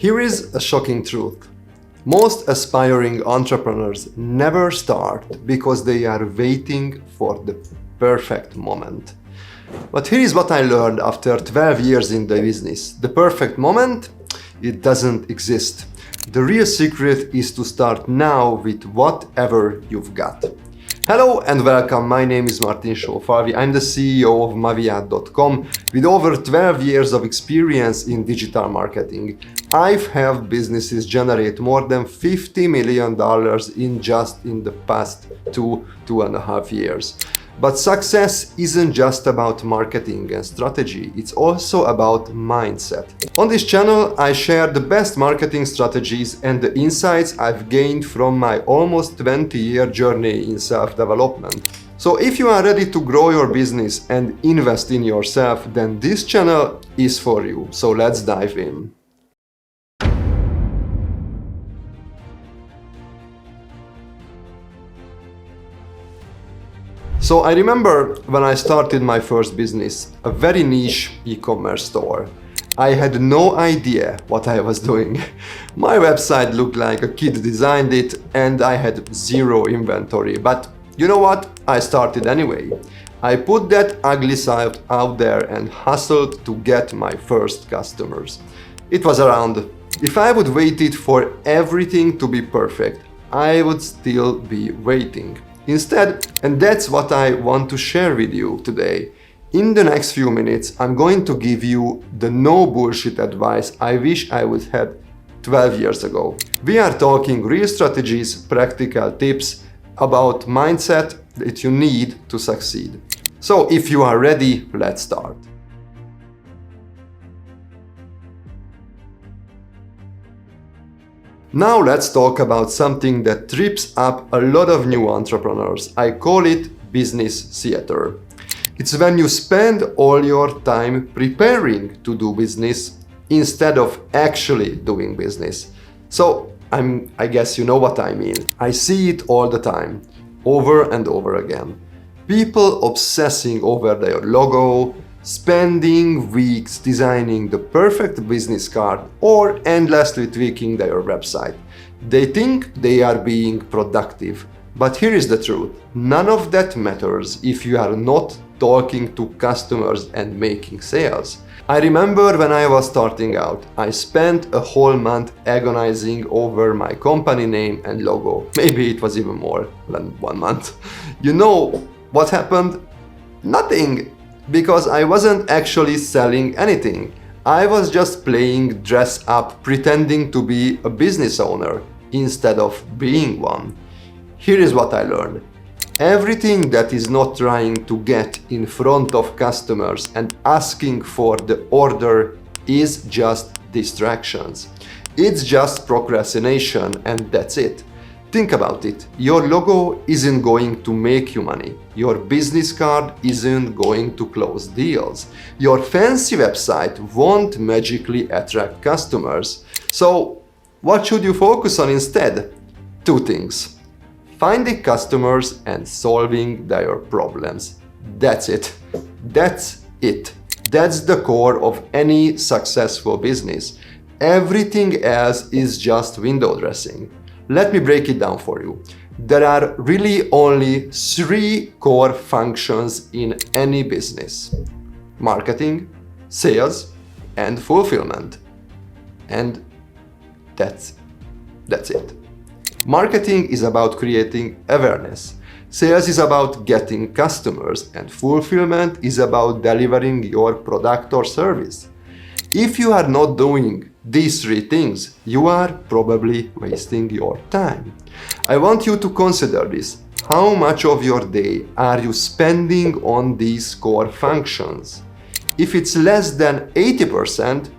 Here is a shocking truth. Most aspiring entrepreneurs never start because they are waiting for the perfect moment. But here is what I learned after 12 years in the business. The perfect moment, it doesn't exist. The real secret is to start now with whatever you've got. Hello and welcome, my name is Sofalvi. I'm the CEO of Maviat.com with over 12 years of experience in digital marketing. I've helped businesses generate more than $50 million in the past two and a half years. But success isn't just about marketing and strategy, it's also about mindset. On this channel, I share the best marketing strategies and the insights I've gained from my almost 20-year journey in self-development. So if you are ready to grow your business and invest in yourself, then this channel is for you. So let's dive in. So I remember when I started my first business, a very niche e-commerce store. I had no idea what I was doing. My website looked like a kid designed it and I had zero inventory. But you know what? I started anyway. I put that ugly side out there and hustled to get my first customers. It was around. If I would waited for everything to be perfect, I would still be waiting. Instead, and that's what I want to share with you today, in the next few minutes, I'm going to give you the no bullshit advice I wish I would have 12 years ago. We are talking real strategies, practical tips about mindset that you need to succeed. So if you are ready, let's start. Now let's talk about something that trips up a lot of new entrepreneurs. I call it business theater. It's when you spend all your time preparing to do business instead of actually doing business. So I guess you know what I mean. I see it all the time, over and over again. People obsessing over their logo, spending weeks designing the perfect business card or endlessly tweaking their website. They think they are being productive, but here is the truth. None of that matters if you are not talking to customers and making sales. I remember when I was starting out, I spent a whole month agonizing over my company name and logo. Maybe it was even more than 1 month. You know what happened? Nothing. Because I wasn't actually selling anything. I was just playing dress up, pretending to be a business owner instead of being one. Here is what I learned. Everything that is not trying to get in front of customers and asking for the order is just distractions. It's just procrastination and that's it. Think about it. Your logo isn't going to make you money. Your business card isn't going to close deals. Your fancy website won't magically attract customers. So, what should you focus on instead? Two things. Finding customers and solving their problems. That's it. That's it. That's the core of any successful business. Everything else is just window dressing. Let me break it down for you. There are really only 3 core functions in any business: marketing, sales, and fulfillment. And that's it. Marketing is about creating awareness. Sales is about getting customers, and fulfillment is about delivering your product or service. If you are not doing these 3 things, you are probably wasting your time. I want you to consider this. How much of your day are you spending on these core functions? If it's less than 80%,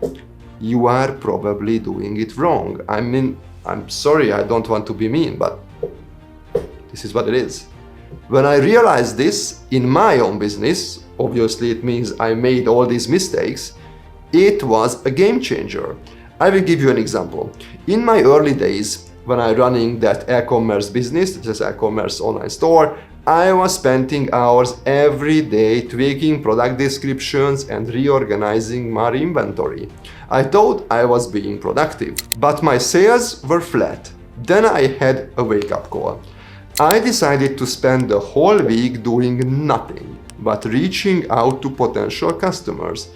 you are probably doing it wrong. I mean, I'm sorry, I don't want to be mean, but this is what it is. When I realized this in my own business, obviously it means I made all these mistakes, it was a game changer. I will give you an example. In my early days, when I running that e-commerce business, this e-commerce online store, I was spending hours every day tweaking product descriptions and reorganizing my inventory. I thought I was being productive, but my sales were flat. Then I had a wake-up call. I decided to spend the whole week doing nothing but reaching out to potential customers.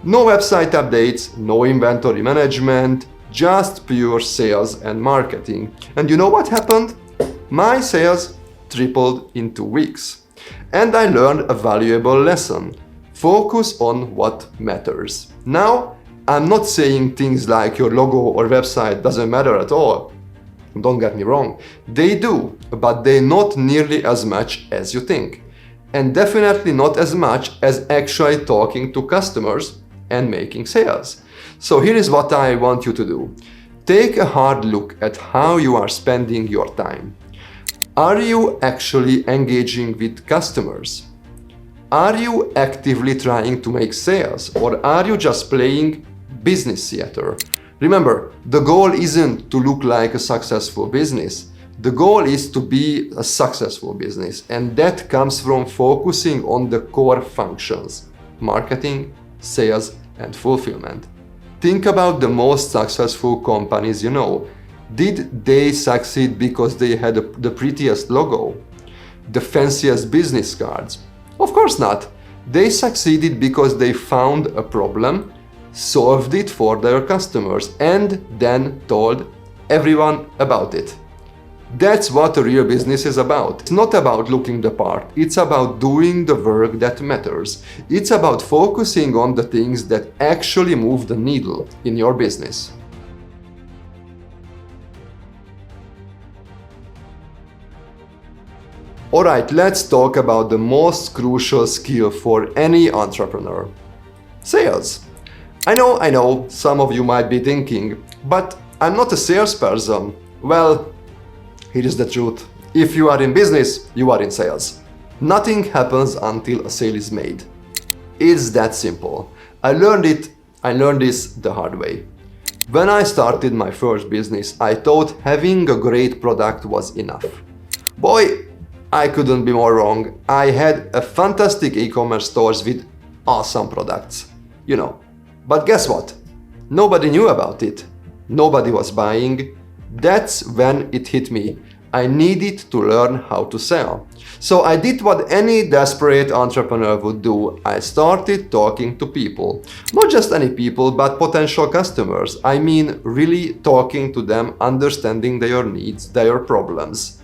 No website updates, no inventory management, just pure sales and marketing. And you know what happened? My sales tripled in 2 weeks. And I learned a valuable lesson. Focus on what matters. Now, I'm not saying things like your logo or website doesn't matter at all. Don't get me wrong, they do, but they're not nearly as much as you think. And definitely not as much as actually talking to customers and making sales. So here is what I want you to do. Take a hard look at how you are spending your time. Are you actually engaging with customers? Are you actively trying to make sales, or are you just playing business theater? Remember, the goal isn't to look like a successful business. The goal is to be a successful business, and that comes from focusing on the core functions: marketing, sales, and fulfillment. Think about the most successful companies you know. Did they succeed because they had the prettiest logo? The fanciest business cards? Of course not. They succeeded because they found a problem, solved it for their customers, and then told everyone about it. That's what a real business is about. It's not about looking the part, it's about doing the work that matters. It's about focusing on the things that actually move the needle in your business. Alright, let's talk about the most crucial skill for any entrepreneur: sales. I know, some of you might be thinking, but I'm not a salesperson. Well, here is the truth. If you are in business, you are in sales. Nothing happens until a sale is made. It's that simple. I learned this the hard way. When I started my first business, I thought having a great product was enough. Boy, I couldn't be more wrong. I had a fantastic e-commerce stores with awesome products. But guess what? Nobody knew about it. Nobody was buying. That's when it hit me. I needed to learn how to sell. So I did what any desperate entrepreneur would do. I started talking to people. Not just any people, but potential customers. I mean, really talking to them, understanding their needs, their problems.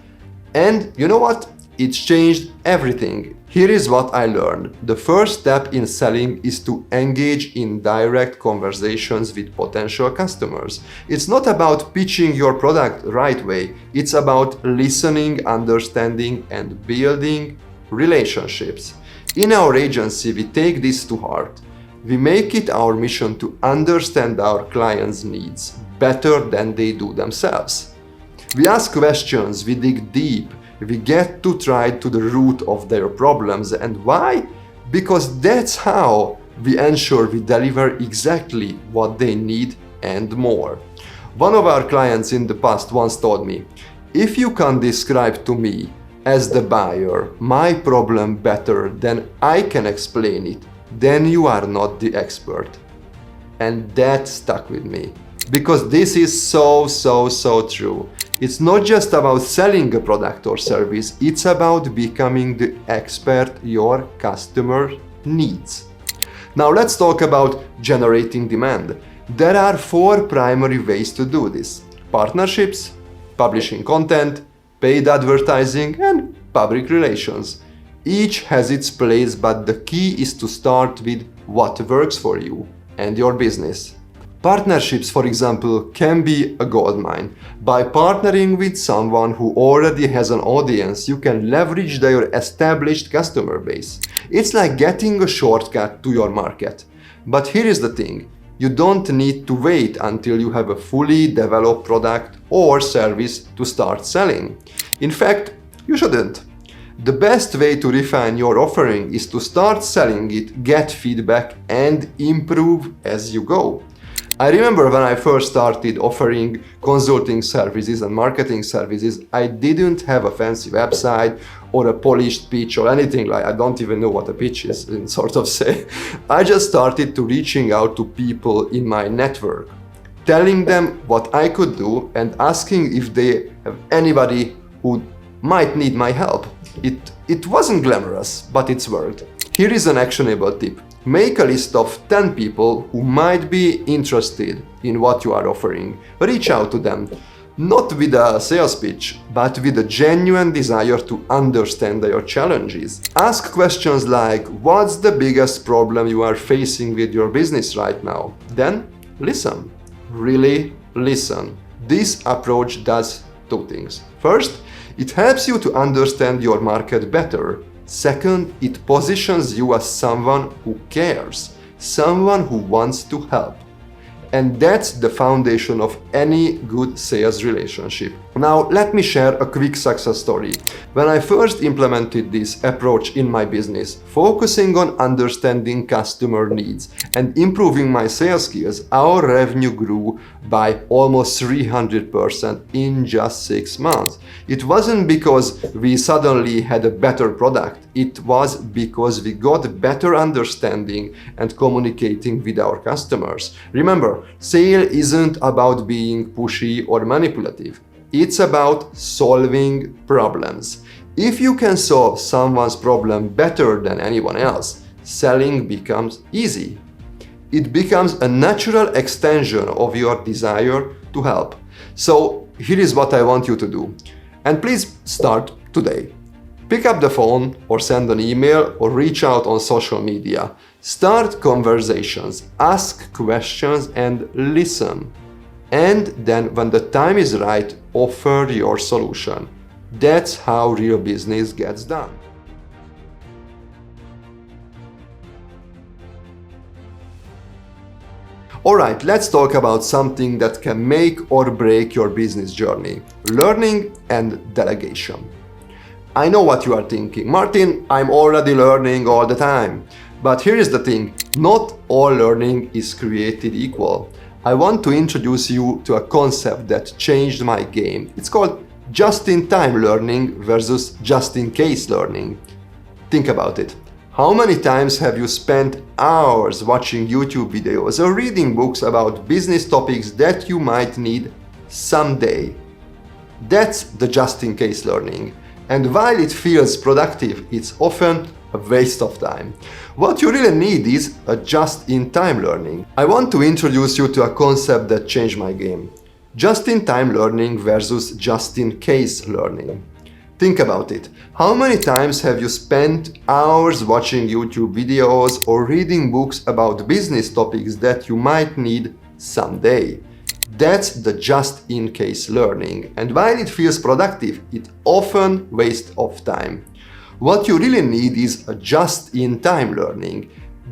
And you know what? It's changed everything. Here is what I learned. The first step in selling is to engage in direct conversations with potential customers. It's not about pitching your product right way. It's about listening, understanding, and building relationships. In our agency, we take this to heart. We make it our mission to understand our clients' needs better than they do themselves. We ask questions, we dig deep, we get to try to the root of their problems. And why? Because that's how we ensure we deliver exactly what they need and more. One of our clients in the past once told me, if you can describe to me as the buyer my problem better than I can explain it, then you are not the expert. And that stuck with me. Because this is so true. It's not just about selling a product or service, it's about becoming the expert your customer needs. Now let's talk about generating demand. There are 4 primary ways to do this: partnerships, publishing content, paid advertising, and public relations. Each has its place, but the key is to start with what works for you and your business. Partnerships, for example, can be a goldmine. By partnering with someone who already has an audience, you can leverage their established customer base. It's like getting a shortcut to your market. But here is the thing. You don't need to wait until you have a fully developed product or service to start selling. In fact, you shouldn't. The best way to refine your offering is to start selling it, get feedback, and improve as you go. I remember when I first started offering consulting services and marketing services, I didn't have a fancy website or a polished pitch or anything like. I don't even know what a pitch is, in sort of say. I just started to reaching out to people in my network, telling them what I could do and asking if they have anybody who might need my help. It wasn't glamorous, but it's worked. Here is an actionable tip. Make a list of 10 people who might be interested in what you are offering. Reach out to them, not with a sales pitch, but with a genuine desire to understand your challenges. Ask questions like, what's the biggest problem you are facing with your business right now? Then listen. Really listen. This approach does two things. First, it helps you to understand your market better. Second, it positions you as someone who cares, someone who wants to help. And that's the foundation of any good sales relationship. Now, let me share a quick success story. When I first implemented this approach in my business, focusing on understanding customer needs and improving my sales skills, our revenue grew by almost 300% in just 6 months. It wasn't because we suddenly had a better product. It was because we got better understanding and communicating with our customers. Remember, sale isn't about being pushy or manipulative. It's about solving problems. If you can solve someone's problem better than anyone else, selling becomes easy. It becomes a natural extension of your desire to help. So here is what I want you to do. And please start today. Pick up the phone or send an email or reach out on social media. Start conversations, ask questions and listen. And then when the time is right, offer your solution. That's how real business gets done. Alright, let's talk about something that can make or break your business journey. Learning and delegation. I know what you are thinking. Martin, I'm already learning all the time. But here is the thing, not all learning is created equal. I want to introduce you to a concept that changed my game. It's called just-in-time learning versus just-in-case learning. Think about it. How many times have you spent hours watching YouTube videos or reading books about business topics that you might need someday? That's the just-in-case learning. And while it feels productive, it's often a waste of time. What you really need is a just-in-time learning. I want to introduce you to a concept that changed my game. Just-in-time learning versus just-in-case learning. Think about it. How many times have you spent hours watching YouTube videos or reading books about business topics that you might need someday? That's the just-in-case learning. And while it feels productive, it often wastes of time. What you really need is a just-in-time learning.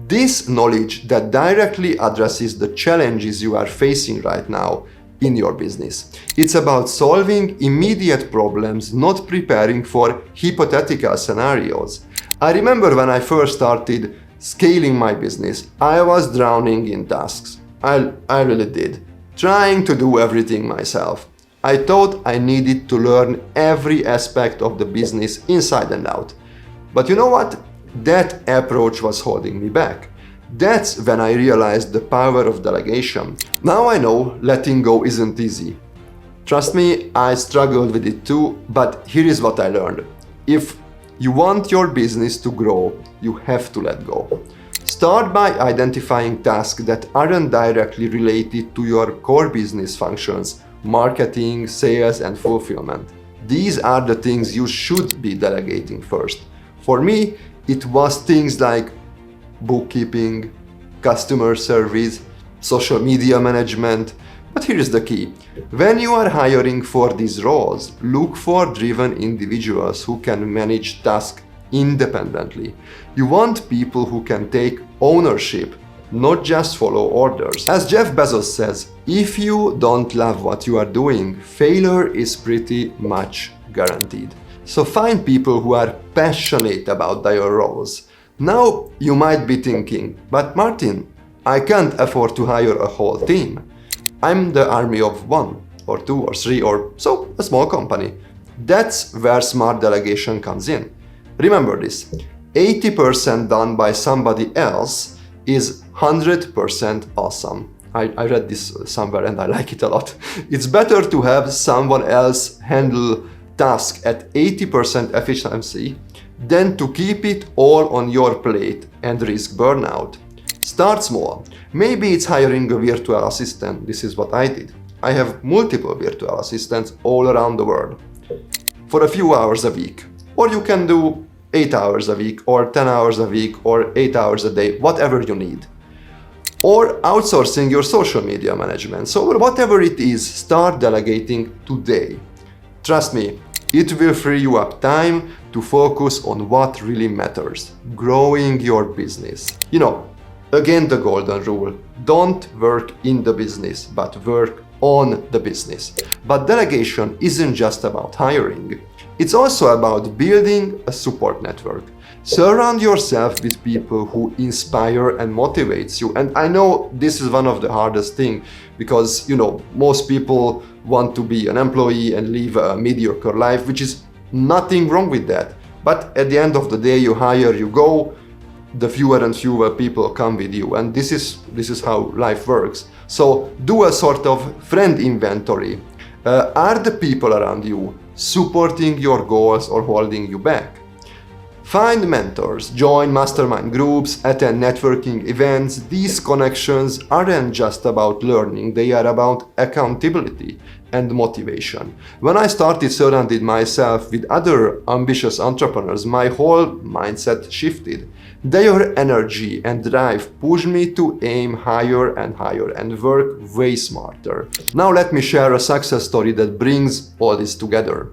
This knowledge that directly addresses the challenges you are facing right now in your business. It's about solving immediate problems, not preparing for hypothetical scenarios. I remember when I first started scaling my business, I was drowning in tasks. I really did. Trying to do everything myself. I thought I needed to learn every aspect of the business inside and out. But you know what? That approach was holding me back. That's when I realized the power of delegation. Now I know letting go isn't easy. Trust me, I struggled with it too, but here is what I learned. If you want your business to grow, you have to let go. Start by identifying tasks that aren't directly related to your core business functions, marketing, sales, and fulfillment. These are the things you should be delegating first. For me, it was things like bookkeeping, customer service, social media management. But here is the key. When you are hiring for these roles, look for driven individuals who can manage tasks independently. You want people who can take ownership, not just follow orders. As Jeff Bezos says, if you don't love what you are doing, failure is pretty much guaranteed. So find people who are passionate about their roles. Now you might be thinking, but Martin, I can't afford to hire a whole team. I'm the army of one, or two, or three, or so, a small company. That's where smart delegation comes in. Remember this, 80% done by somebody else is 100% awesome. I read this somewhere and I like it a lot. It's better to have someone else handle tasks at 80% efficiency than to keep it all on your plate and risk burnout. Start small. Maybe it's hiring a virtual assistant. This is what I did. I have multiple virtual assistants all around the world for a few hours a week. Or you can do 8 hours a week, or 10 hours a week, or 8 hours a day, whatever you need. Or outsourcing your social media management. So whatever it is, start delegating today. Trust me, it will free you up time to focus on what really matters, growing your business. Again, the golden rule, don't work in the business, but work on the business. But delegation isn't just about hiring. It's also about building a support network. Surround yourself with people who inspire and motivates you. And I know this is one of the hardest things because, most people want to be an employee and live a mediocre life, which is nothing wrong with that. But at the end of the day, you hire, you go, the fewer and fewer people come with you. And this is how life works. So do a sort of friend inventory. Are the people around you supporting your goals or holding you back? Find mentors, join mastermind groups, attend networking events. These connections aren't just about learning, they are about accountability and motivation. When I started surrounding myself with other ambitious entrepreneurs, my whole mindset shifted. Their energy and drive pushed me to aim higher and higher and work way smarter. Now let me share a success story that brings all this together.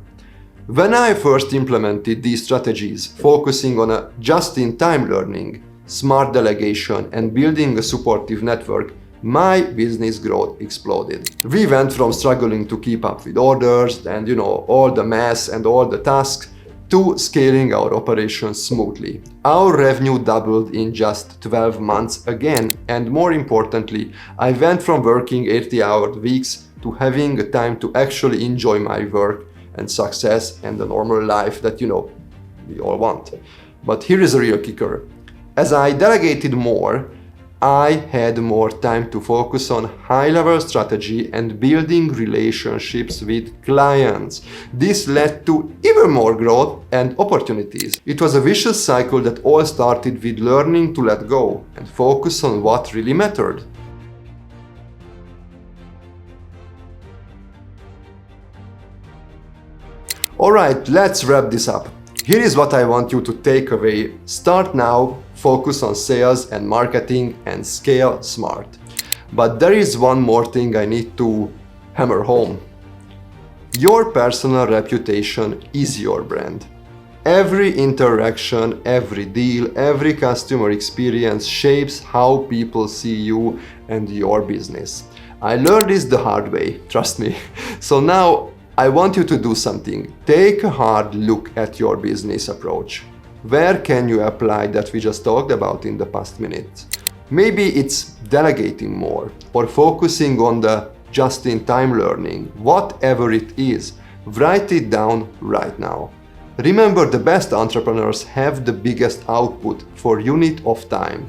When I first implemented these strategies, focusing on a just-in-time learning, smart delegation, and building a supportive network, my business growth exploded. We went from struggling to keep up with orders and all the mess and all the tasks to scaling our operations smoothly. Our revenue doubled in just 12 months again, and more importantly, I went from working 80-hour weeks to having time to actually enjoy my work and success and the normal life that we all want. But here is a real kicker. As I delegated more, I had more time to focus on high-level strategy and building relationships with clients. This led to even more growth and opportunities. It was a vicious cycle that all started with learning to let go and focus on what really mattered. Alright, let's wrap this up. Here is what I want you to take away. Start now, focus on sales and marketing, and scale smart. But there is one more thing I need to hammer home. Your personal reputation is your brand. Every interaction, every deal, every customer experience shapes how people see you and your business. I learned this the hard way, trust me. So now, I want you to do something. Take a hard look at your business approach. Where can you apply that we just talked about in the past minutes? Maybe it's delegating more or focusing on the just-in-time learning. Whatever it is, write it down right now. Remember, the best entrepreneurs have the biggest output for unit of time.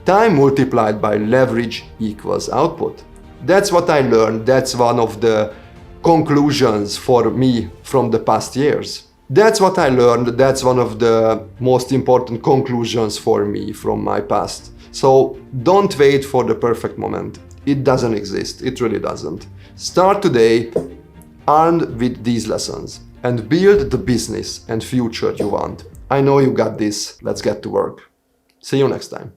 Time multiplied by leverage equals output. That's what I learned. That's one of the conclusions for me from the past years. That's what I learned. That's one of the most important conclusions for me from my past. So don't wait for the perfect moment. It doesn't exist. It really doesn't. Start today, armed with these lessons, and build the business and future you want. I know you got this. Let's get to work. See you next time.